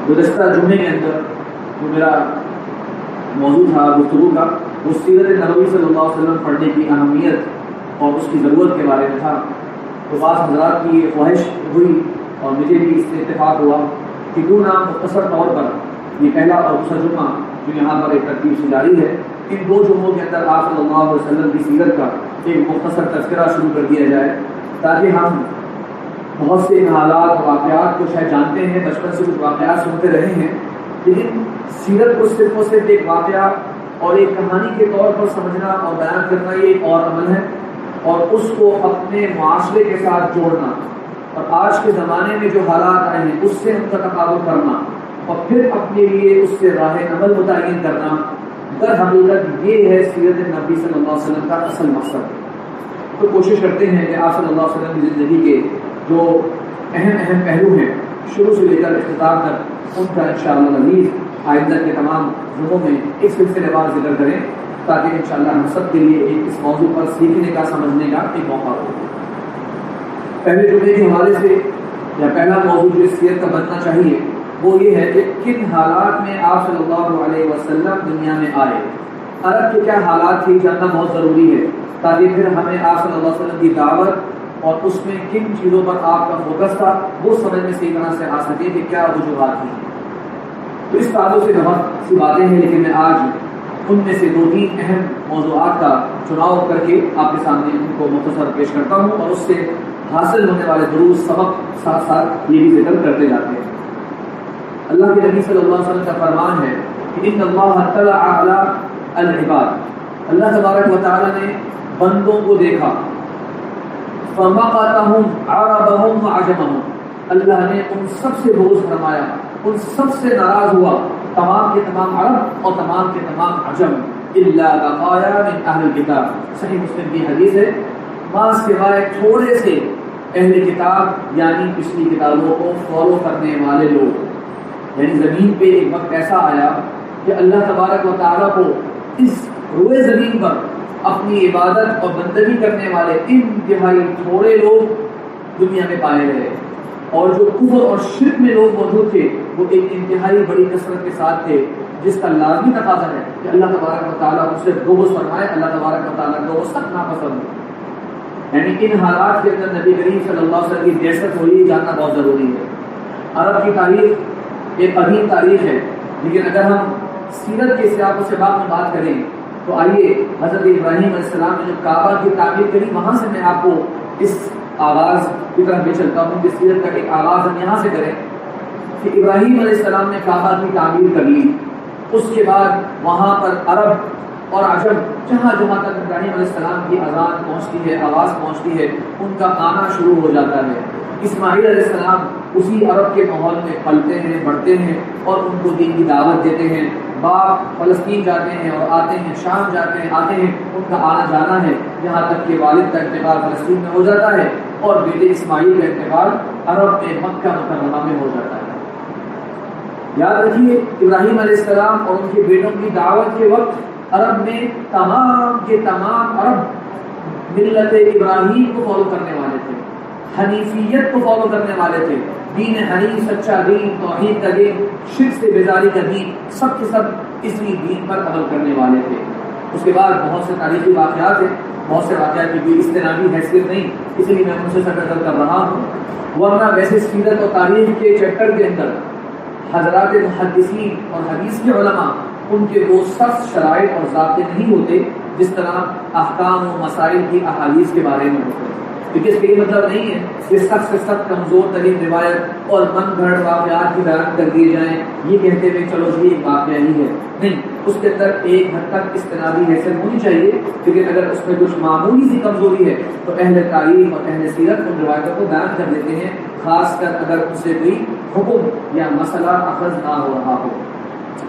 گزشتہ جمعے کے اندر جو میرا موضوع تھا گفتگو کا وہ سیرت نبوی صلی اللہ علیہ وسلم پڑھنے کی اہمیت اور اس کی ضرورت کے بارے میں تھا. تو بعض حضرات کی یہ خواہش ہوئی اور مجھے بھی اس سے اتفاق ہوا کہ کیوں نہ مختصر طور پر یہ پہلا اور دوسرا جمعہ جو یہاں پر ایک ترتیب سے جاری ہے ان دو جمعوں کے اندر آپ صلی اللہ علیہ وسلم کی سیرت کا ایک مختصر تذکرہ شروع کر دیا جائے تاکہ ہم بہت سے حالات اور واقعات کو شاید جانتے ہیں, بچپن سے کچھ واقعات سنتے رہے ہیں, لیکن سیرت کو صرف اور صرف ایک واقعہ اور ایک کہانی کے طور پر سمجھنا اور بیان کرنا یہ ایک اور عمل ہے, اور اس کو اپنے معاشرے کے ساتھ جوڑنا اور آج کے زمانے میں جو حالات آئے ہیں اس سے ان کا تقابل کرنا اور پھر اپنے لیے اس سے راہ عمل متعین کرنا, در حقیقت یہ ہے سیرت نبی صلی اللہ علیہ وسلم کا اصل مقصد. تو کوشش کرتے ہیں کہ آپ صلی اللہ علیہ وسلم کی زندگی کے جو اہم پہلو ہیں شروع سے لے کر اختتام تک ان کا انشاءاللہ العزیز آئندہ کے تمام جمعوں میں ایک سلسلے وار ذکر کریں تاکہ انشاءاللہ ہم سب کے لیے ایک اس موضوع پر سیکھنے کا سمجھنے کا ایک موقع ہو. پہلے جمعے کے حوالے سے یا پہلا موضوع جو اس سیرت کا بننا چاہیے وہ یہ ہے کہ کن حالات میں آپ صلی اللہ علیہ وسلم دنیا میں آئے. عرب کے کیا حالات تھے جاننا بہت ضروری ہے تاکہ پھر ہمیں آپ صلی اللہ علیہ وسلم کی دعوت اور اس میں کن چیزوں پر آپ کا فوکس تھا وہ سمجھ میں صحیح طرح سے آ سکے کہ کیا وجوہات تھیں. تو اس تعلق سے بہت سی باتیں ہیں لیکن میں آج ان میں سے 2-3 اہم موضوعات کا چناؤ کر کے آپ کے سامنے ان کو مختصر پیش کرتا ہوں اور اس سے حاصل ہونے والے دروس سبق ساتھ ساتھ یہ بھی ذکر کرتے جاتے ہیں. اللہ کے نبی صلی اللہ علیہ وسلم کا فرمان ہے کہ ان اللہ اطلع علی العباد, اللہ تبارک و تعالی نے بندوں کو دیکھا, فمقتهم عربهم وعجمهم, اللہ نے ان سب سے بغض فرمایا, ان سب سے ناراض ہوا, تمام کے تمام عرب اور تمام کے تمام عجم, الا بقایا من اہل الکتاب. صحیح مسلم کی حدیث ہے, ماں سوائے تھوڑے سے اہل کتاب یعنی پچھلی کتابوں کو فالو کرنے والے لوگ. یعنی زمین پہ ایک وقت ایسا آیا کہ اللہ تبارک و تعالیٰ کو اس روئے زمین پر اپنی عبادت اور بندگی کرنے والے انتہائی تھوڑے لوگ دنیا میں پائے گئے, اور جو کفر اور شرک میں لوگ موجود تھے وہ ایک انتہائی بڑی کثرت کے ساتھ تھے, جس کا لازمی تقاضا ہے کہ اللہ تبارک و تعالیٰ اس سے بغض فرمائے, اللہ تبارک و تعالیٰ کو سخت ناپسند ہو. یعنی ان حالات کے اندر نبی کریم صلی اللہ علیہ وسلم کی بعثت ہوئی جاننا بہت ضروری ہے. عرب کی تاریخ ایک عظیم تاریخ ہے, لیکن اگر ہم سیرت کے سیاق و سباق میں بات کریں تو آئیے حضرت ابراہیم علیہ السلام نے جو کعبہ کی تعمیر کری وہاں سے میں آپ کو اس آغاز کی طرف لے چلتا ہوں کہ سیرت کا ایک آغاز ہم یہاں سے کریں کہ ابراہیم علیہ السلام نے کعبہ کی تعمیر کر لی. اس کے بعد وہاں پر عرب اور عجم جہاں جہاں تک ابراہیم علیہ السلام کی اذان پہنچتی ہے, آواز پہنچتی ہے, ان کا آنا شروع ہو جاتا ہے. اسماعیل علیہ السلام اسی عرب کے ماحول میں پلتے ہیں, بڑھتے ہیں اور ان کو دین کی دعوت دیتے ہیں. باپ فلسطین جاتے ہیں اور آتے ہیں, شام جاتے ہیں آتے ہیں, ان کا آنا جانا ہے یہاں تک کہ والد کا انتقال فلسطین میں ہو جاتا ہے اور بیٹے اسماعیل کا انتقال عرب میں مکہ مکرمہ میں ہو جاتا ہے. یاد رکھیے ابراہیم علیہ السلام اور ان کے بیٹوں کی دعوت کے وقت عرب میں تمام کے تمام عرب ملت ابراہیم کو فالو کرنے والے تھے, حنیفیت کو فالو کرنے والے تھے. دین حنیف, سچا دین, توحید کا دین, شرک سے بیزاری کا دین, سب کے سب اسی دین پر عمل کرنے والے تھے. اس کے بعد بہت سے تاریخی واقعات ہیں, بہت سے واقعات کی کوئی استنادی حیثیت نہیں, اس لیے میں ان سے سفر کر رہا ہوں. ورنہ ویسے سیرت اور تاریخ کے چیپٹر کے اندر حضرات محدثین اور حدیث کے علماء ان کے وہ سخت شرائط اور ضابطے نہیں ہوتے جس طرح احکام و مسائل کی احادیث کے بارے میں ہوتے ہیں. کیونکہ اس کا یہ مطلب نہیں ہے کہ سخت سے سخت کمزور ترین روایت اور من گھڑ واقعات کی بیان کر دیے جائیں یہ کہتے ہوئے چلو یہ ایک واقعہ ہی ہے. نہیں, اس کے اندر ایک حد تک استنادی حیثیت ہونی چاہیے, لیکن اگر اس میں کچھ معمولی سی کمزوری ہے تو اہل تاریخ اور اہل سیرت ان روایتوں کو بیان کر دیتے ہیں, خاص کر اگر ان سے کوئی حکم یا مسئلہ اخذ نہ ہو رہا ہو.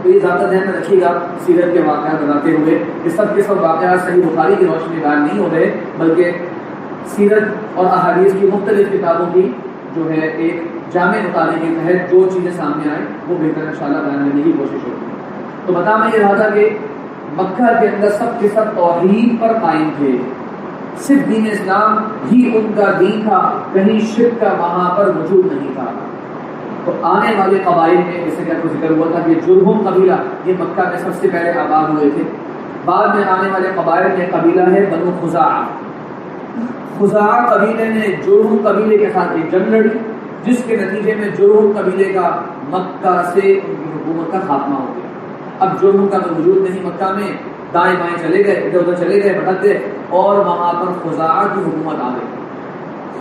تو یہ ذات ذہن میں رکھیے گا سیرت کے واقعات بتاتے ہوئے کہ سب کے سب واقعات صحیح بخاری کی روشنی میں بیان نہیں ہو رہے, بلکہ سیرت اور احادیث کی مختلف کتابوں کی جو ہے ایک جامع مطالعے کے تحت جو چیزیں سامنے آئیں وہ بہتر انشاءاللہ بیان کرنے کی کوشش ہوگی. تو بتا میں یہ رہا تھا کہ مکہ کے اندر سب کے سب توحید پر قائم تھے, صرف دین اسلام ہی ان کا دین تھا, کہیں شرک کا وہاں پر وجود نہیں تھا. تو آنے والے قبائل میں جیسے کہ آپ کو ذکر ہوا تھا کہ جرہم قبیلہ یہ مکہ میں سب سے پہلے آباد ہوئے تھے. بعد میں آنے والے قبائل میں قبیلہ ہے بنو خزاعہ. خزاعہ قبیلے نے جرہم قبیلے کے ساتھ ایک جنگ لڑی جس کے نتیجے میں جرہم قبیلے کا مکہ سے ان کی حکومت کا خاتمہ ہو گیا. اب جرہم کا تو وجود نہیں مکہ میں، دائیں بائیں چلے گئے، ادھر ادھر چلے گئے، بھٹک گئے اور وہاں پر خزاعہ کی حکومت آ گئی.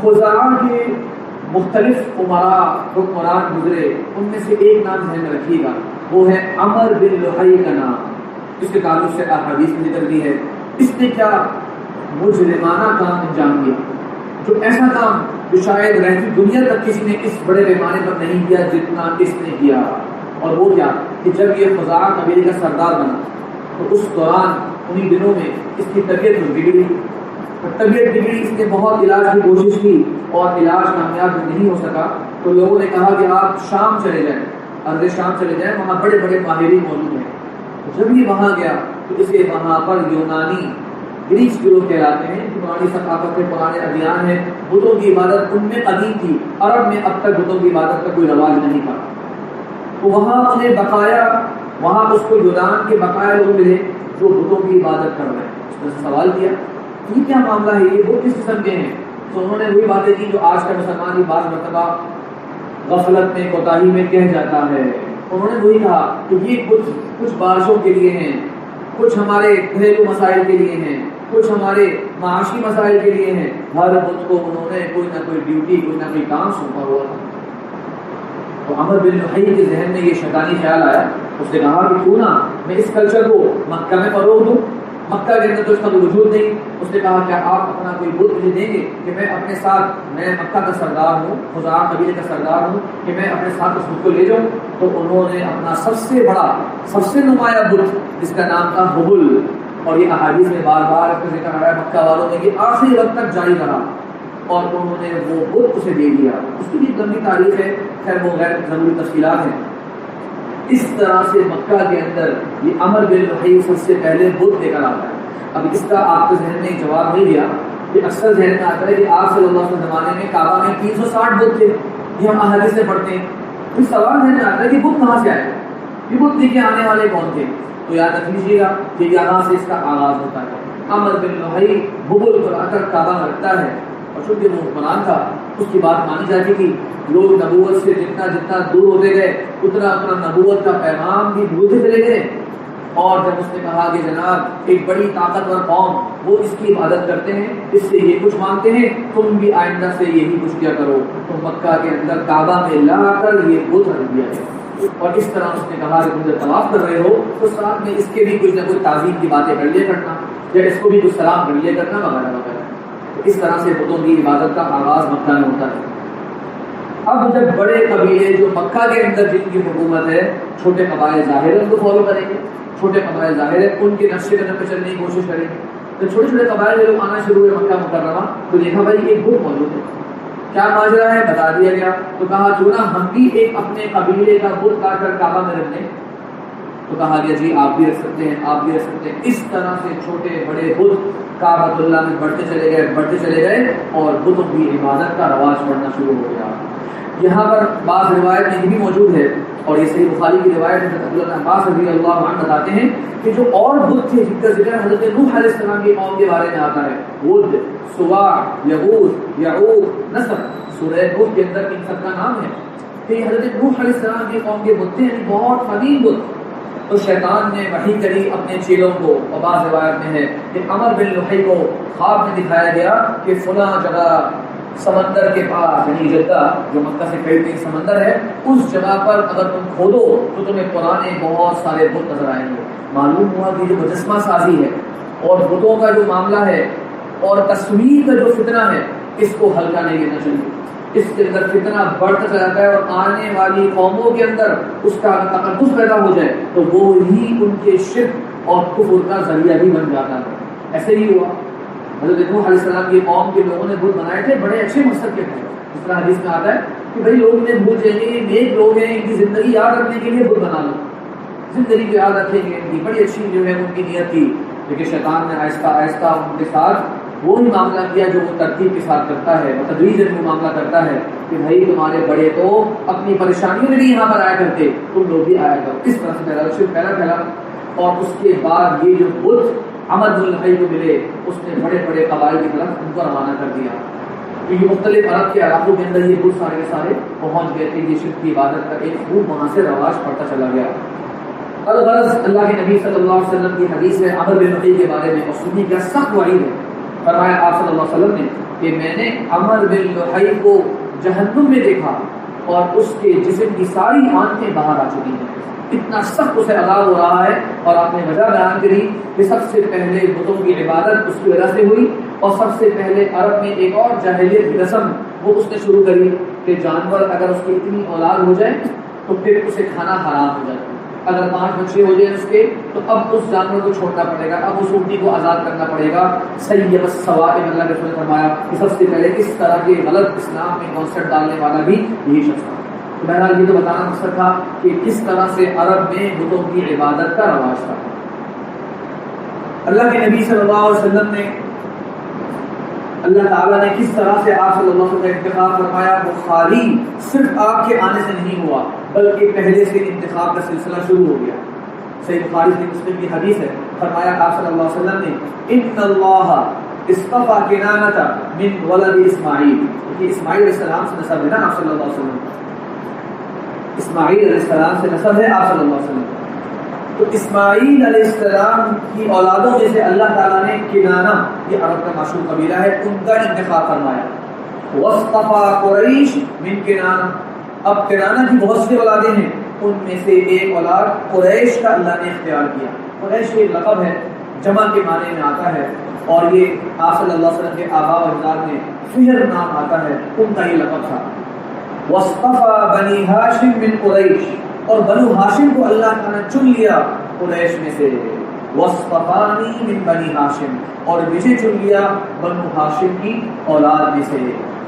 خزاعہ کے مختلف عمراء حکمران گزرے، ان میں سے ایک نام ذہن میں رکھیے گا، وہ ہے عمر بن لحی کا نام. اس کے تعلق سے احادیث میں ذکر دی ہے. اس نے کیا مجرمانہ کام انجام دیا، جو ایسا کام جو شاید رہتی دنیا تک کسی نے اس بڑے پیمانے پر نہیں کیا جتنا اس نے کیا. اور وہ کیا کہ جب یہ خزاعہ قبیلے کا سردار بنا تو اس دوران انہی دنوں میں اس کی طبیعت بگڑی. طبیعت بگڑی، اس نے بہت علاج کی کوشش کی اور علاج کامیاب نہیں ہو سکا. تو لوگوں نے کہا کہ آپ شام چلے جائیں، ارض شام چلے جائیں، وہاں بڑے بڑے ماہرین موجود ہیں. جب یہ وہاں گیا تو اسے وہاں پر یونانی گریس جو لوگ کہلاتے ہیں، پرانی ثقافت کے پرانے ادیان ہیں، بتوں کی عبادت ان میں قدیم تھی. عرب میں اب تک بتوں کی عبادت کا کوئی رواج نہیں تھا. تو وہاں انہیں بقایا، وہاں اس کو یونان کے بقایا لوگ ملے جو بتوں کی عبادت کر رہے ہیں. اس نے سوال کیا یہ کیا معاملہ ہے، یہ بت کس قسم کے ہیں؟ تو انہوں نے وہی باتیں کی جو آج کا مسلمان بھی بعض مرتبہ غفلت میں کوتاہی میں کہہ جاتا ہے. انہوں نے وہی کہا کہ یہ کچھ بارشوں کے لیے ہیں، کچھ ہمارے گھریلو مسائل کے لیے ہیں، کچھ ہمارے معاشی مسائل کے لیے ہیں. ہر بت کو انہوں نے کوئی نہ کوئی ڈیوٹی، کوئی نہ کوئی کام سونپا ہوا تھا. تو عمر بن لحی کے ذہن میں یہ شیطانی خیال آیا. اس نے کہا کہ کیوں نہ میں اس کلچر کو مکہ میں فروغ دوں، مکہ کے اندر تو اس کا کوئی وجود نہیں. اس نے کہا کیا آپ اپنا کوئی بت مجھے دیں گے کہ میں اپنے ساتھ، میں مکہ کا سردار ہوں، خزاعہ قبیلے کا سردار ہوں، کہ میں اپنے ساتھ اس بت کو لے جاؤں؟ تو انہوں نے اپنا سب سے بڑا، سب سے نمایاں بت جس کا نام تھا ہبل، اور یہ احادیث میں بار بار اس کا ذکر آ رہا ہے، مکہ والوں نے یہ آخری وقت تک جاری رہا اور انہوں نے وہ بت اسے دے دیا. اس کی بھی لمبی تاریخ ہے، خیر وہ غیر ضروری تفصیلات ہیں. اس طرح سے مکہ کے اندر یہ عمر بن لحی سب سے پہلے بت لے کر آتا ہے. اب اس کا آپ کے ذہن میں جواب نہیں دیا کہ اکثر ذہن میں آتا ہے کہ آپ صلی اللہ علیہ وسلم زمانے میں کعبہ میں 360 بت تھے، یہ ہم احادیث سے پڑھتے ہیں. پھر سوال ذہن میں آتا ہے کہ بت کہاں سے آئے، یہ بت لے کے آنے والے کون تھے؟ تو یاد رکھ لیجیے گا کہ یہاں سے اس کا آغاز ہوتا ہے. عمر بن لحی ہبل کو لا کر کعبہ میں رکھتا ہے، اور چونکہ وہ حکمران تھا اس کی بات مانی جاتی تھی. لوگ نبوت سے جتنا دور ہوتے گئے اتنا نبوت کا پیغام بھی بھولتے چلے گئے. اور جب اس نے کہا کہ جناب ایک بڑی طاقتور قوم وہ اس کی عبادت کرتے ہیں، اس سے یہ کچھ مانگتے ہیں، تم بھی آئندہ سے یہی کچھ کیا کرو. تو مکہ کے اندر کعبہ میں لا کر یہ بت رکھ دیا گیا. اور اس طرح اس نے کہا کہ تم جب طواف کر رہے ہو تو ساتھ میں اس کے بھی کچھ نہ کچھ تعظیم کی باتیں کر لیا کرنا، یا اس کو بھی کچھ سلام کر لیا کرنا وغیرہ وغیرہ. اس طرح سے بتوں کی عبادت کا آغاز مکہ میں ہوتا ہے. اب جب بڑے قبیلے جو مکہ کے اندر جن کی حکومت ہے، چھوٹے قبائل ظاہر ان کو فالو کریں گے، چھوٹے قبائل ظاہر ہے ان کے نقشے قدم پہ چلنے کی کوشش کریں گے. تو چھوٹے چھوٹے قبائل کے لوگ آنا شروع ہوئے مکہ مکرمہ، تو دیکھا بھائی ایک بت موجود ہے، کیا ماجرا ہے بتا دیا گیا. تو کہا کیوں نہ ہم بھی ایک اپنے قبیلے کا بت لا کر کعبہ میں رکھ دیں. تو کہا گیا جی آپ بھی رکھ سکتے ہیں، آپ بھی رکھ سکتے ہیں. اس طرح سے چھوٹے بڑے بت کعبۃ اللہ میں بڑھتے چلے گئے اور بتوں کی عبادت کا رواج بڑھنا شروع ہو گیا. یہاں پر بعض روایت میں یہ بھی موجود ہے، اور یہ صحیح بخاری کی روایت ہے، عبداللہ بن عباس رضی اللہ عنہ بتاتے ہیں کہ جو اور بت تھے جن کا ذکر حضرت نوح علیہ السلام کی قوم کے بارے میں آتا ہے، ود، سواع، یغوث، یعوق، نصر، سورہ نوح کے اندر ان سب کا نام ہے کہ حضرت نوح علیہ السلام کی قوم کے بت تھے، یعنی بہت قدیم بت. تو شیطان نے وحی کری اپنے چیلوں کو، اور بعض روایت میں ہے کہ عمر بن لحی کو خواب میں دکھایا گیا کہ فلاں جگہ سمندر کے پاس، یعنی جدہ جو مکہ سے قریب ایک سمندر ہے، اس جگہ پر اگر تم کھودو تو تمہیں پرانے بہت سارے بت نظر آئیں گے. معلوم ہوا کہ جو مجسمہ سازی ہے اور بتوں کا جو معاملہ ہے اور تصویر کا جو فتنہ ہے، اس کو ہلکا نہیں لینا چاہیے. اس کے اندر فتنہ بڑھتا چلا جاتا ہے اور آنے والی قوموں کے اندر اس کا تقدس پیدا ہو جائے تو وہ ہی ان کے شرک اور کفر کا ذریعہ بھی بن جاتا ہے. ایسے ہی ہوا. حضرت نوح علیہ السلام کی قوم کے لوگوں نے بت بنائے تھے، بڑے اچھے مقصد کے تھے. اس طرح حدیث میں آتا ہے کہ بھائی لوگ انہیں بھول جائیں گے، یہ نیک لوگ ہیں، ان کی زندگی یاد رکھنے کے لیے بت بنا لو، زندگی کو یاد رکھیں گے. ان کی بڑی اچھی جو ہے ان کی نیت تھی، لیکن شیطان نے آہستہ آہستہ ان کے ساتھ وہی معاملہ کیا جو وہ ترتیب کے ساتھ کرتا ہے، وہ تدریج میں معاملہ کرتا ہے. کہ بھائی تمہارے بڑے تو اپنی پریشانیوں میں بھی یہاں پر آیا کرتے، تم لوگ بھی آیا کرو. اس طرح سے شرک پھیلا. اور اس کے بعد یہ جو بت عمر بن لحی کو ملے، اس نے بڑے بڑے قبائل کی طرف ان کو روانہ کر دیا، کیونکہ مختلف عرب کے علاقوں کے اندر یہ بت سارے کے سارے پہنچ گئے تھے. یہ شرک کی عبادت کا ایک خوب وہاں سے رواج پڑتا چلا گیا. الغرض اللہ کے نبی صلی اللہ علیہ وسلم کی حدیث ہے عمر بن لحی کے بارے میں، اور سنی کا سخت وعید ہے. فرمایا آپ صلی اللہ علیہ وسلم نے کہ میں نے عمر بن لحی کو جہنم میں دیکھا اور اس کے جسم کی ساری آنکھیں باہر آ چکی ہیں، اتنا سخت اسے عذاب ہو رہا ہے. اور آپ نے وجہ بیان کری کہ سب سے پہلے بتوں کی عبادت اس کی وجہ سے ہوئی، اور سب سے پہلے عرب میں ایک اور جاہلیت کی رسم وہ اس نے شروع کری کہ جانور اگر اس کی اتنی اولاد ہو جائے تو پھر اسے کھانا حرام ہو جائے. اگر 5 بچے ہو جائیں اس کے تو اب اس جانور کو چھوڑنا پڑے گا، اب اس اونٹنی کو آزاد کرنا پڑے گا. سید السوائب اللہ کے رسول نے فرمایا کہ سب سے پہلے اس طرح کے غلط اسلام میں کانسیپٹ ڈالنے والا بھی یہی شخص تھا. بہرحال یہ تو بتانا مقصد تھا کہ کس طرح سے عرب میں بتوں کی عبادت کا رواج تھا. اللہ کے نبی صلی اللہ علیہ وسلم نے، اللہ تعالیٰ نے کس طرح سے آپ صلی اللہ علیہ وسلم کا انتخاب فرمایا. وہ خالی صرف آپ کے آنے سے نہیں ہوا بلکہ پہلے سے انتخاب کا سلسلہ شروع ہو گیا. صحیح بخاری سے مسلم کی حدیث ہے. فرمایا آپ صلی اللہ علیہ وسلم نے ان اللہ اصطفى کنانۃ من ولد اسماعیل. یہ اسماعیل علیہ السلام سے نسب ہے نا آپ صلی اللہ علیہ وسلم، اسماعیل علیہ السلام سے نسب ہے آپ صلی اللہ علیہ وسلم. تو اسماعیل علیہ السلام کی اولادوں میں سے اللہ تعالیٰ نے کنانہ، یہ عرب کا مشہور قبیلہ ہے، ان کا انتخاب فرمایا. واصطفى قریش من کنانہ. اب کنانہ کی بہت سی اولادیں ہیں، ان میں سے ایک اولاد قریش کا اللہ نے اختیار کیا. قریش ایک لقب ہے، جمع کے معنی میں آتا ہے، اور یہ آپ صلی اللہ علیہ وسلم کے آباء و اجداد میں فہر نام آتا ہے، ان کا یہ لقب تھا. واصطفى بنی ہاشم من قریش. اور بنو ہاشم کو اللہ تعالیٰ نے چن لیا قریش میں سے. واصطفانی من بنی ہاشم. اور مجھے چن لیا بنو ہاشم کی اولاد میں سے.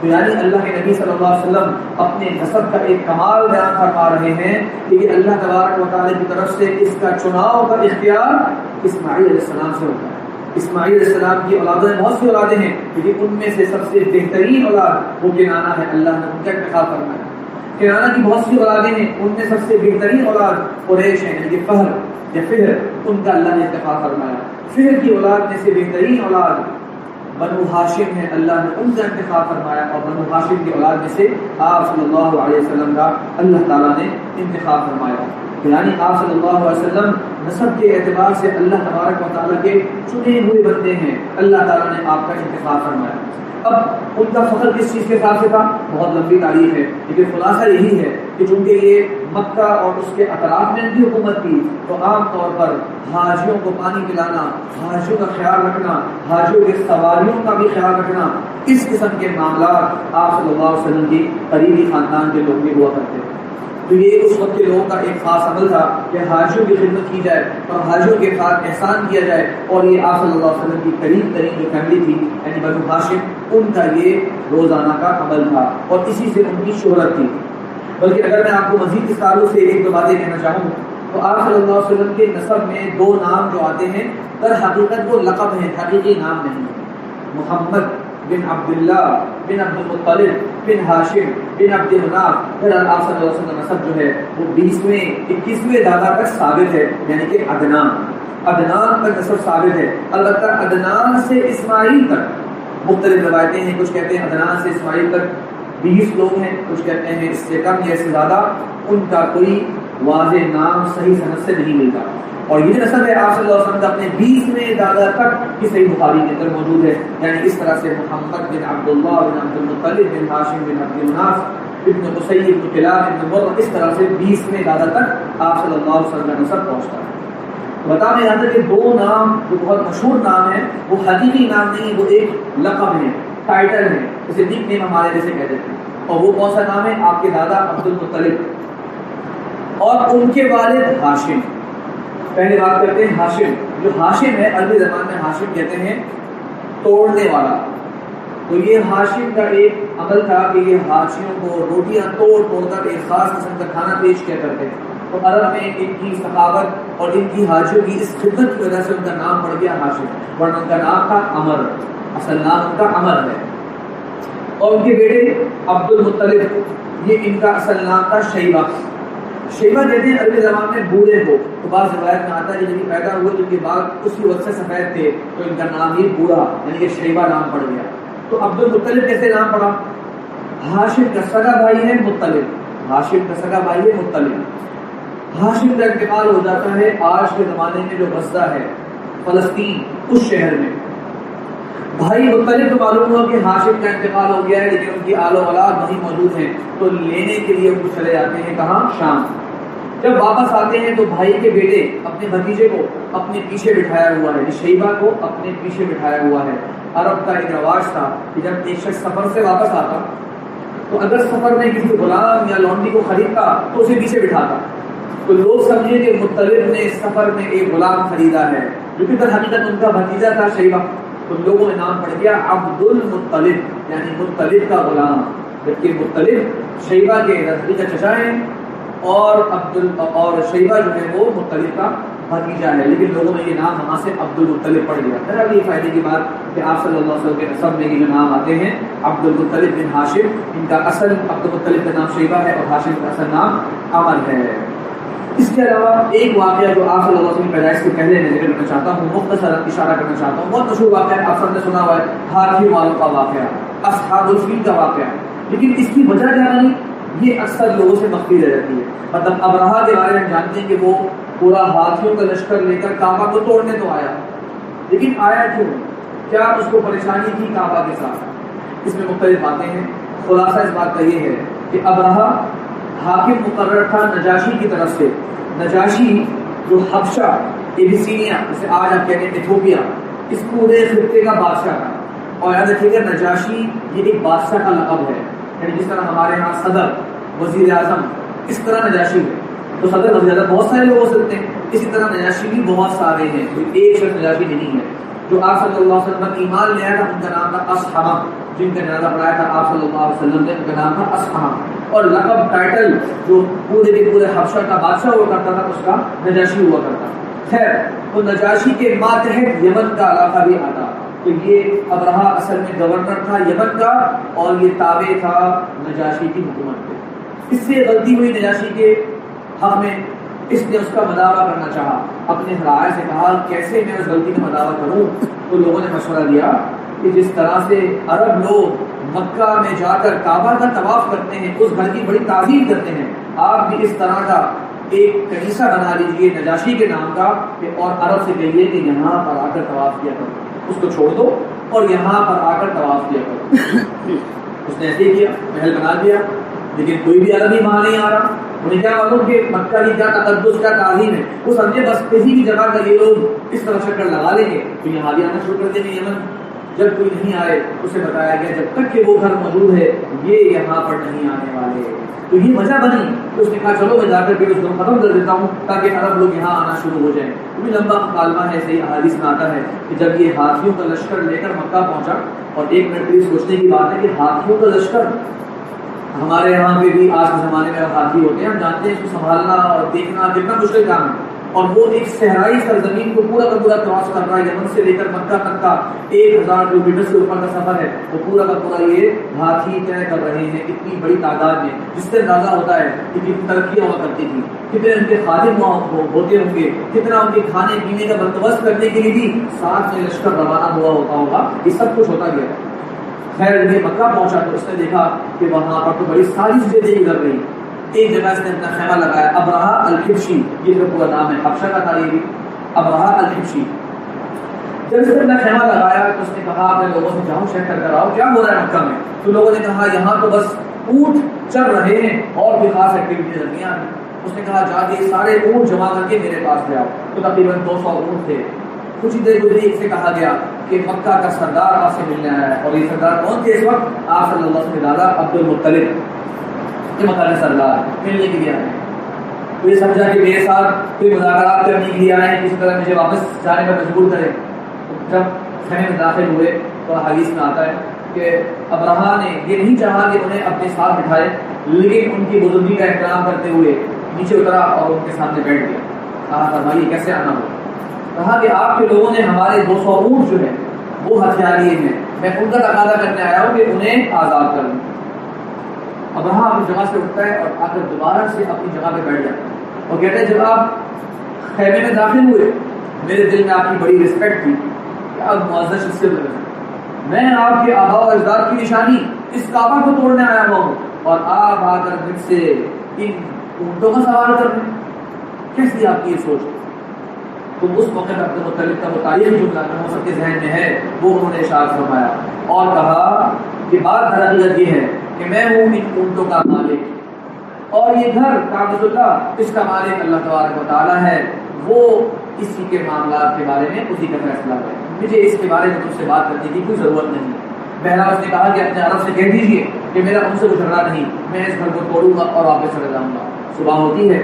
تو یعنی اللہ کے نبی صلی اللہ علیہ وسلم اپنے نسب کا ایک کمال بیان فرما رہے ہیں کہ یہ اللہ تبارک و تعالیٰ کی طرف سے اس کا چناؤ کا اختیار اسماعیل علیہ السلام سے ہوتا ہے. اسماعیل علیہ السلام کی اولادیں بہت سی اولادیں ہیں، لیکن ان میں سے سب سے بہترین اولاد وہ کنانہ ہے، اللہ نے ان کا انتخاب فرمایا. کنانہ کی بہت سی اولادیں ہیں، ان میں سب سے بہترین اولاد قریش ہیں، یعنی فہر یا فہر، ان کا اللہ نے انتخاب فرمایا. فہر کی اولاد میں سے بہترین اولاد بنو ہاشم ہے، اللہ نے ان کا انتخاب فرمایا. اور بنو ہاشم کی اولاد میں سے آپ صلی اللہ علیہ وسلم کا اللہ تعالیٰ نے انتخاب فرمایا. یعنی آپ صلی اللہ علیہ وسلم نسب کے اعتبار سے اللہ تبارک و تعالیٰ کے چنے ہوئے بندے ہیں، اللہ تعالیٰ نے آپ کا انتخاب فرمایا. اب ان کا فخر کس چیز کے ساتھ سے تھا؟ بہت لمبی تاریخ ہے، لیکن خلاصہ یہی ہے کہ چونکہ یہ مکہ اور اس کے اطراف میں ان کی حکومت تھی، تو عام طور پر حاجیوں کو پانی پلانا، حاجیوں کا خیال رکھنا، حاجیوں کے سواریوں کا بھی خیال رکھنا، اس قسم کے معاملات آپ صلی اللہ علیہ وسلم کی قریبی خاندان کے لوگ بھی ہوا کرتے تھے. تو یہ اس وقت کے لوگوں کا ایک خاص عمل تھا کہ حاجیوں کی خدمت کی جائے اور حاجیوں کے ساتھ احسان کیا جائے. اور یہ آپ صلی اللہ علیہ وسلم کی قریب ترین جو فیملی تھی یعنی بنو ہاشم، ان کا یہ روزانہ کا عمل تھا اور اسی سے ان کی شہرت تھی. بلکہ اگر میں آپ کو مزید اس تعلق سے ایک دو باتیں کہنا چاہوں تو آپ صلی اللہ علیہ وسلم کے نسب میں 2 نام جو آتے ہیں در حقیقت وہ لقب ہیں، حقیقی نام نہیں. محمد بن عبداللہ بن عبد المطلب بن ہاشم بن عبد مناف. آپ صلی اللہ علیہ وسلم کا نسب جو ہے وہ 20ویں 21ویں دادا تک ثابت ہے، یعنی کہ عدنان تک نسب ثابت ہے. البتہ عدنان سے اسماعیل تک مختلف روایتیں ہیں، کچھ کہتے ہیں عدنان سے اسماعیل تک 20 لوگ ہیں، کچھ کہتے ہیں اس سے کم یا اس سے زیادہ. ان کا کوئی واضح نام صحیح سند سے نہیں ملتا. اور یہ نسب ہے آپ صلی اللہ علیہ وسلم کا اپنے 20ویں دادا تک کی صحیح بخاری کے اندر موجود ہے. یعنی اس طرح سے محمد بن عبداللہ بن عبد المطلب بن ہاشم بن عبد مناف ابن قصی ابن کلاب ابن مرہ، اس طرح سے 20ویں دادا تک آپ صلی اللہ علیہ وسلم کا نسب پہنچتا ہے. بتا میں یاد ہے کہ 2 نام جو بہت مشہور نام ہیں وہ حقیقی نام نہیں، وہ ایک لقب ہے، ٹائٹل ہے، جسے نک نیم ہمارے جیسے کہتے ہیں. اور وہ کون سا نام ہے؟ آپ کے دادا عبد المطلب اور ان کے والد ہاشم. پہلے بات کرتے ہیں ہاشم. جو ہاشم ہے عربی زبان میں ہاشم کہتے ہیں توڑنے والا. تو یہ ہاشم کا ایک عمل تھا کہ یہ حاجیوں کو روٹیاں توڑ کر ایک خاص قسم کا کھانا پیش کیا کرتے ہیں. تو عرب میں ان کی ثقافت اور ان کی حاجیوں کی اس خدمت کی وجہ سے ان کا نام پڑ گیا ہاشم، ورنہ ان کا نام تھا عمر، اصل نام ان کا عمر ہے. اور ان کے بیٹے عبد المطلب، یہ ان کا اصل نام تھا شیبہ۔ شیبہ کہتے ہیں عربی زبان میں بوڑھے کو، تو بعض روایت میں آتا ہے جب یہ پیدا ہوئے تو ان کے بعد اسی وقت سے سفید تھے تو ان کا نام ہی بوڑھا یعنی کہ شیبہ نام پڑ گیا۔ تو عبد المطلب کیسے نام پڑا؟ ہاشم کا سگا بھائی ہے مطلب، ہاشم کا سگا بھائی ہے مطلب۔ ہاشم کا انتقال ہو جاتا ہے آج کے زمانے میں جو غزہ ہے فلسطین، اس شہر میں۔ بھائی مطلب تو معلوم ہوا کہ ہاشم کا انتقال ہو گیا ہے، لیکن ان کی آل و اولاد وہیں موجود ہیں، تو لینے کے لیے وہ چلے جاتے ہیں کہاں؟ شام۔ جب واپس آتے ہیں تو بھائی کے بیٹے اپنے بھتیجے کو اپنے پیچھے بٹھایا ہوا ہے، شیبہ کو اپنے پیچھے بٹھایا ہوا ہے۔ عرب کا ایک رواج تھا کہ جب ایک شخص سفر سے واپس آتا تو اگر سفر میں کسی غلام یا لونڈی کو خریدتا تو اسے پیچھے بٹھاتا، تو لوگ سمجھے کہ مطلب نے سفر میں ایک غلام خریدا ہے، جو کہ در حقیقت ان کا بھتیجا تھا شیبہ۔ تو لوگوں نے نام پڑ گیا عبد المطلب یعنی مطلب کا غلام، جبکہ مطلب شیبہ کے نزدیک کا چچا ہیں اور شیبہ جو ہے وہ مطلب کا بھتیجا ہے، لیکن لوگوں میں یہ نام وہاں سے عبد المطلب پڑ گیا۔ پھر اب یہ فائدے کی بات کہ آپ صلی اللہ علیہ وسلم کے نسب میں یہ جو نام آتے ہیں عبد المطلب بن ہاشم، ان کا اصل عبد المطلب کا نام شیبہ ہے اور ہاشم کا اصل نام عمر ہے۔ اس کے علاوہ ایک واقعہ جو آپ صلی اللہ علیہ وسلم کی پیدائش سے پہلے میں ذکر کرنا چاہتا ہوں، مختصر اشارہ کرنا چاہتا ہوں، بہت مشہور واقعہ ہے، آپ سب نے سنا ہوا ہے، ہاتھی والوں کا واقعہ، اصحاب الفیل کا واقعہ، لیکن اس کی وجہ کیا نہیں یہ اکثر لوگوں سے مخفی رہ جاتی ہے۔ مطلب ابرہہ کے بارے میں ہم جانتے ہیں کہ وہ پورا ہاتھیوں کا لشکر لے کر کعبہ کو توڑنے تو آیا، لیکن آیا کیوں؟ کیا اس کو پریشانی تھی کعبہ کے ساتھ؟ اس میں مختلف باتیں ہیں۔ خلاصہ اس بات کا یہ ہے کہ ابرہہ حاکم مقرر تھا نجاشی کی طرف سے۔ نجاشی جو حبشہ ایبیسینیا جسے آج آپ کہتے ہیں ایتھوپیا، اس پورے خطے کا بادشاہ تھا۔ اور یاد رکھیے گا نجاشی یہ ایک بادشاہ کا لقب ہے، یعنی جس طرح ہمارے ہاں صدر، وزیر اعظم، اس طرح نجاشی ہے۔ تو صدر وزیر اعظم بہت سارے لوگ ہو سکتے ہیں، اسی طرح نجاشی بھی بہت سارے ہیں، کوئی ایک شخص نجاشی نہیں ہے۔ جو آپ صلی اللہ علیہ وسلم پر ایمان لے آیا تھا ان کا نام تھا اصحمہ، جن کا جنازہ پڑھایا تھا آپ صلی اللہ علیہ وسلم نے، ان کا نام تھا اصحمہ۔ اور لقب ٹائٹل جو پورے کے پورے حبشہ کا بادشاہ ہوا کرتا تھا اس کا نجاشی ہوا کرتا۔ خیر، وہ نجاشی کے ماتحت یمن کا علاقہ بھی آتا، تو یہ ابرہہ اصل میں گورنر تھا یمن کا اور یہ تابع تھا نجاشی کی حکومت کے۔ اس سے غلطی ہوئی نجاشی کے حق میں، اس نے اس کا مداوع کرنا چاہا، اپنے رعایا سے کہا کیسے میں اس غلطی کا مداوع کروں؟ تو لوگوں نے مشورہ دیا کہ جس طرح سے عرب لوگ مکہ میں جا کر کعبہ کا طواف کرتے ہیں، اس گھر کی بڑی تعظیم کرتے ہیں، آپ بھی اس طرح کا ایک کنیسہ بنا لیجیے نجاشی کے نام کا، اور عرب سے کہیے کہ یہاں پر آ کر طواف کیا کرو، اس کو چھوڑ دو اور یہاں پر آ کر طواف کیا کرو۔ اس نے ایسے ہی کیا، محل بنا دیا، لیکن کوئی بھی عربی وہاں نہیں آ رہا۔ انہیں کیا معلوم کہ مکہ کی کیا تقدس، کیا تعظیم ہے، وہ سمجھے بس کسی بھی جگہ کا یہ لوگ اس طرح چکر لگا لیں گے تو یہاں بھی آنا شروع کر دیں گے یمن۔ جب کوئی نہیں آئے اسے بتایا گیا جب تک کہ وہ گھر موجود ہے یہ یہاں پر نہیں آنے والے، تو یہ وجہ بنی۔ تو اس نے کہا چلو میں جا کر کے اس کو ختم کر دیتا ہوں تاکہ عرب لوگ یہاں آنا شروع ہو جائیں۔ وہ بھی لمبا مکالمہ ہے، صحیح احادیث میں آتا ہے کہ جب یہ ہاتھیوں کا لشکر لے کر مکہ پہنچا، اور ایک منٹ کے لیے سوچنے کی بات ہے کہ ہاتھیوں کا لشکر، ہمارے یہاں پہ بھی آج کے زمانے میں ہاتھی ہوتے ہیں، ہم جانتے ہیں اس کو سنبھالنا اور دیکھنا کتنا مشکل کام ہے، اور وہ ایک صحرائی سرزمین کو پورا کا پورا کراس کر رہا ہے، یمن سے لے کر مکہ تک کا 1000 کلومیٹر سے اوپر کا سفر ہے، وہ پورا کا پورا یہ ہاتھی طے کر رہے ہیں اتنی بڑی تعداد میں، جس سے اندازہ ہوتا ہے کہ کتنی ترقیاں ہوا کرتی تھی، کتنے ان کے خادم ہوتے ہوں گے، کتنا ان کے کھانے پینے کا بندوبست کرنے کے لیے بھی ساتھ میں لشکر روانہ ہوا ہوتا ہوگا، یہ سب کچھ ہوتا گیا۔ خیر جب یہ مکہ پہنچا تو اس نے دیکھا کہ وہاں پر تو بڑی ساری چیزیں گزر رہی۔ ایک جگہ اس نے اپنا خیمہ لگایا، ابرہہ الحبشی، یہ جو پورا نام ہے، حبشہ کا تھا یہ بھی، ابرہہ الحبشی۔ جب اس نے اپنا خیمہ لگایا تو اس نے کہا اپنے لوگوں سے جاؤ چیک کر آؤ کیا ہو رہا ہے مکہ میں۔ تو لوگوں نے کہا یہاں تو بس اونٹ چل رہے ہیں اور کوئی خاص ایکٹیویٹی نہیں آ رہی۔ اس نے کہا جا کے سارے اونٹ جمع کر کے میرے پاس لے آؤ۔ تو تقریباً 200 اونٹ تھے۔ کچھ ہی دیر گزری ایک سے کہا گیا کہ مکہ کا سردار آپ سے ملنے آیا ہے، اور یہ سردار کون تھے اس وقت؟ آپ صلی اللہ علیہ وسلم کے دادا عبد المطلب، یہ مکہ کے سردار ملنے کے لیے آئے۔ تو یہ سمجھا کہ میرے ساتھ کوئی مذاکرات کرنے کے لیے آئے ہیں، کسی طرح مجھے واپس جانے پر مجبور کرے۔ جب خیمے میں داخل ہوئے تو حدیث میں آتا ہے کہ ابرہہ نے یہ نہیں چاہا کہ انہیں اپنے ساتھ بٹھائے، لیکن ان کی بزرگی کا احترام کرتے ہوئے نیچے اترا اور ان کے سامنے بیٹھ گیا۔ کہا فرمائیے کیسے آنا ہو؟ کہا کہ آپ کے لوگوں نے ہمارے 200 اونٹ جو ہے وہ ہتھیاری ہیں، میں ان کا تقاضا کرنے آیا ہوں کہ انہیں آزاد کر دوں۔ ابرہہ اپنی جگہ سے اٹھتا ہے اور آ کر دوبارہ سے اپنی جگہ پہ بیٹھ جاتا ہے اور کہتے ہیں جب آپ خیمے میں داخل ہوئے میرے دل میں آپ کی بڑی رسپیکٹ تھی کہ اب معزز شخصیت لگ رہے، میں آپ کے آباء و اجداد کی نشانی اس کعبہ کو توڑنے آیا ہوا ہوں اور آپ آ کر مجھ سے ان اونٹوں کا سوال کر رہے ہیں، کیسی آپ کی یہ سوچ؟ تو اس موقع پر عبد المطلب کا وہ تاریخی جملہ جو سب کے ذہن میں ہے وہ انہوں نے ارشاد فرمایا اور کہا کہ بات در حقیقت یہ ہے کہ میں ہوں ان اونٹوں کا مالک اور یہ گھر کعبۃ اللہ اس کا مالک اللہ تبارک و تعالیٰ ہے، وہ اسی کے معاملات کے بارے میں اسی کا فیصلہ ہے، مجھے اس کے بارے میں تم سے بات کرنے کی کوئی ضرورت نہیں۔ بہرحال اس نے کہا کہ اپنے عرب سے کہہ دیجیے کہ میرا ان سے گزرنا نہیں، میں اس گھر کو توڑوں گا اور واپس چلے جاؤں گا۔ صبح ہوتی ہے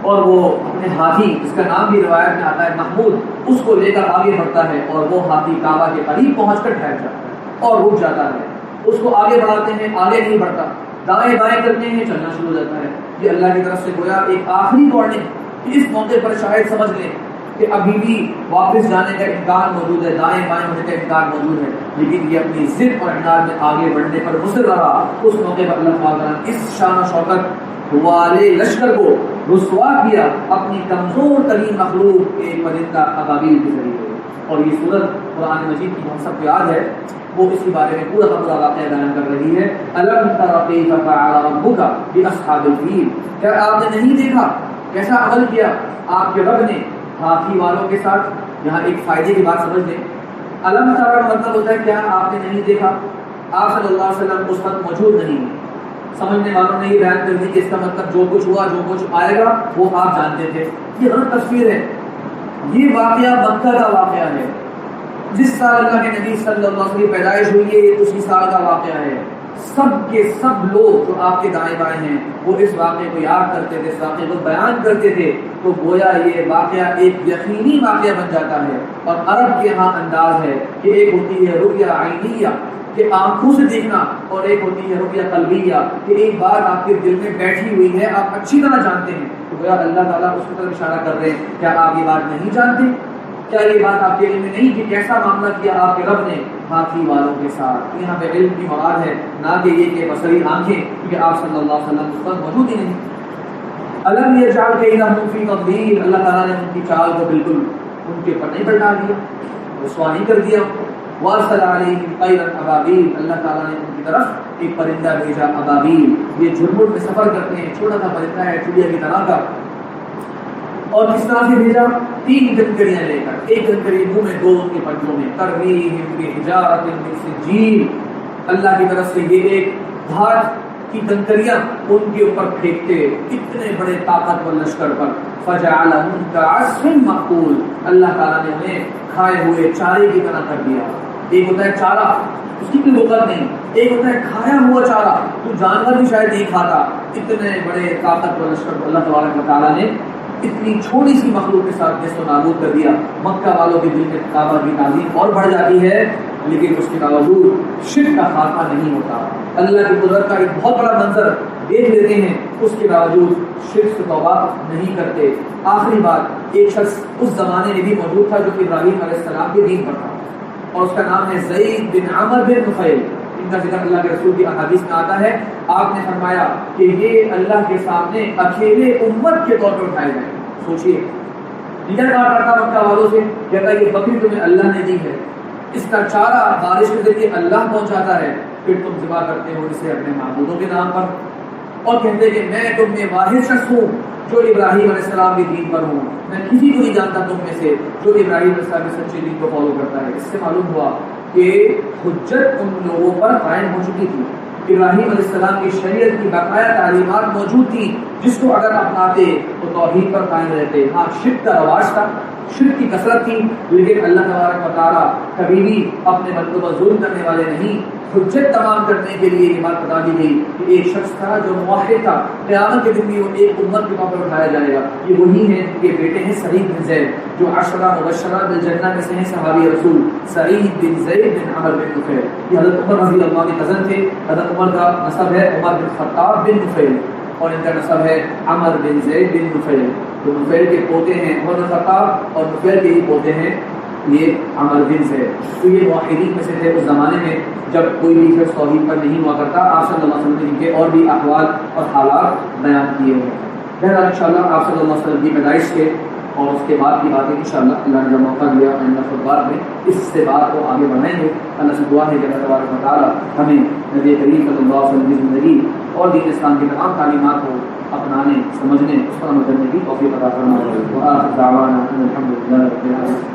اور وہ اپنے ہاتھی، جس کا نام بھی روایت میں آتا ہے محمود، اس کو لے کر آگے بڑھتا ہے اور وہ ہاتھی کعبہ کے قریب پہنچ کر ٹھہر جاتا ہے اور رک جاتا ہے۔ اس کو آگے بڑھاتے ہیں، آگے نہیں بڑھتا، دائیں بائیں کرتے ہیں، چلنا شروع ہو جاتا ہے۔ یہ اللہ کی طرف سے گویا ایک آخری وارننگ کہ اس موقع پر شاید سمجھ لیں کہ ابھی بھی واپس جانے کا امکان موجود ہے، دائیں بائیں ہونے کا امکان موجود ہے، لیکن یہ اپنی ضد اور عناد میں آگے بڑھنے پر مصر رہا۔ اس موقع پر اللہ تعالیٰ نے اس شان و شوکت والے لشکر کو رسوا کیا اپنی کمزور ترین مخلوق ایک پرندہ ابابیل کے ذریعے۔ اور یہ سورت قرآن مجید کی ہم سب کو یاد ہے، وہ اس کے بارے میں پورا کا پورا واقعہ بیان کر رہی ہے۔ الم تر کیف فعل ربک باصحاب الفیل، کیا آپ نے نہیں دیکھا کیسا عمل کیا آپ کے رب نے ہاتھی والوں کے ساتھ؟ یہاں ایک فائدے کی بات سمجھ لیں، الم تر کا مطلب ہوتا ہے کیا آپ نے نہیں دیکھا، آپ صلی اللہ علیہ وسلم اس وقت موجود نہیں ہیں۔ سمجھنے والوں نے یہ بیان کر دی کہ اس کا مطلب جو کچھ ہوا، جو کچھ آئے گا وہ آپ جانتے تھے، یہ غلط تصویر ہے۔ یہ واقعہ مکہ کا واقعہ ہے، جس سال اللہ کے نبی صلی اللہ علیہ وسلم کی پیدائش ہوئی ہے یہ اسی سال کا واقعہ ہے۔ سب کے سب لوگ جو آپ کے دائیں بائیں ہیں وہ اس واقعے کو یاد کرتے تھے، اس واقعے کو بیان کرتے تھے، تو گویا یہ واقعہ ایک یقینی واقعہ بن جاتا ہے۔ اور عرب کے ہاں انداز ہے کہ ایک ہوتی ہے رؤیا عینیہ کہ آنکھوں سے دیکھنا، اور ایک ہوتی ہے رؤیا قلبیہ کہ ایک بات آپ کے دل میں بیٹھی ہوئی ہے، آپ اچھی طرح جانتے ہیں۔ تو گویا اللہ تعالیٰ اس کی طرف اشارہ کر رہے ہیں، کیا آپ یہ بات نہیں جانتے؟ کیا یہ بات آپ کے علم میں نہیں کہ کیسا معاملہ کیا آپ کے رب نے ہاتھی والوں کے ساتھ؟ یہاں پہ علم کی مراد ہے، نہ کہ یہ کہ بصری آنکھیں، کیونکہ آپ صلی اللہ علیہ وسلم اس وقت موجود ہی نہیں۔ الم یجعل کیدہم فی تضلیل، اللہ تعالیٰ نے ان کی چال کو بالکل ان کے پر نہیں پلٹا دیا، رسوا نہیں کر دیا۔ وارسل علیہم طیرا ابابیل، اللہ تعالیٰ نے ان کی طرف ایک پرندہ بھیجا ابابیل، یہ جھرمٹ میں سفر کرتے ہیں، چھوٹا سا پرندہ ہے چڑیا کی طرح کا۔ اور کس طرح سے بھیجا؟ 3 کنکریاں لے کر، ایک کنکری منہ میں، 2 ان کے پنجوں میں۔ ترمیہم بحجارۃ من سجیل، اللہ کی طرف سے یہ ایک دھات کی کنکریاں ان کے اوپر پھینکتے اتنے بڑے طاقتور لشکر پر۔ فجعلہم کعصف مأکول، اللہ تعالیٰ نے انہیں کھائے ہوئے چارے کی طرح کر دیا۔ ایک ہوتا ہے چارہ، اس کی کوئی وقت نہیں، ایک ہوتا ہے کھایا ہوا چارہ، تو جانور بھی شاید نہیں کھاتا۔ اتنے بڑے طاقتور لشکر کو اللہ تبارک و تعالیٰ نے اتنی چھوٹی سی مخلوق کے ساتھ نیست و نابود کر دیا۔ مکہ والوں کے دل میں کعبہ کی تعظیم اور بڑھ جاتی ہے، لیکن اس کے باوجود شرک کا خاتمہ نہیں ہوتا۔ اللہ کی قدرت کا ایک بہت بڑا منظر دیکھ لیتے ہیں، اس کے باوجود شرک سے توبہ نہیں کرتے۔ آخری بات، ایک شخص اس زمانے میں بھی موجود تھا جو ابراہیم علیہ السلام کے دین پر تھا، اور اس کا نام ہے زید بن عمر بن نفیل۔ ان کا ذکر اللہ کے رسول کی احادیث میں آتا ہے، آپ نے فرمایا کہ یہ اللہ کے سامنے اکیلے امت کے طور پر اٹھائے گئے۔ سوچئے، لیڈر کہا کرتا مکہ والوں سے، کہتا ہے یہ بکری تمہیں اللہ نے دی ہے، اس کا چارہ بارش کے ذریعے اللہ پہنچاتا ہے، پھر تم ذبح کرتے ہو اسے اپنے معبودوں کے نام پر، اور کہتے کہ میں تم میں واحد شخص ہوں جو ابراہیم علیہ السلام کے دین پر ہوں، میں کسی کو نہیں جانتا تم میں سے جو ابراہیم علیہ السلام کے سچے دین کو فالو کرتا ہے۔ اس سے معلوم ہوا کہ حجت ان لوگوں پر قائم ہو چکی تھی، ابراہیم علیہ السلام کی شریعت کی باقاعدہ تعلیمات موجود تھی، جس کو اگر اپناتے تو توحید پر قائم رہتے۔ ہاں، شرک کا رواج تھا، شرک کی کثرت تھی، لیکن اللہ تبارک و تعالیٰ کبھی بھی اپنے بندوں پر ظلم کرنے والے نہیں۔ حجت تمام کرنے کے لیے یہ بات بتا دی گئی کہ ایک شخص تھا جو موحد تھا، قیامت کے دن بھی وہ ایک امت کے طور پر اٹھایا جائے گا۔ یہ وہی ہیں جن کے بیٹے ہیں سعید بن زید، جو عشرہ مبشرہ بالجنہ میں سے ہیں صحابی رسول سعید بن زید بن عمر بن نفیل۔ یہ حضرت عمر رضی اللہ کے کزن تھے۔ حضرت عمر کا نسب ہے عمر بن خطاب بن نفیل، اور ان کا نسب ہے عمر بن زید بن نفیل۔ تو نفیل کے پوتے ہیں عمر بن خطاب، اور نفیل کے ہی پوتے ہیں یہ عمل جنس ہے. تو یہ موحدین میں سے تھے اس زمانے میں جب کوئی بھی شخص توحید پر نہیں ہوا کرتا. آپ صلی اللہ علیہ وسلم نے ان کے اور بھی احوال اور حالات بیان کیے ہیں. بہرحال انشاءاللہ آپ صلی اللہ علیہ وسلم کی پیدائش کے اور اس کے بعد کی باتیں انشاءاللہ اللہ نے جب موقع دیا خطبات میں اس سے بات کو آگے بڑھائیں گے. اللہ سے دعا ہے کہ اللہ تبارک و تعالیٰ ہمیں نبی کریم صلی اللہ علیہ وسلم کی زندگی اور دین اسلام کی تمام تعلیمات کو اپنانے سمجھنے اس پر عمل کرنے کی توفیق عطا فرمائے. وآخر دعوانا ان الحمد للہ رب العالمین.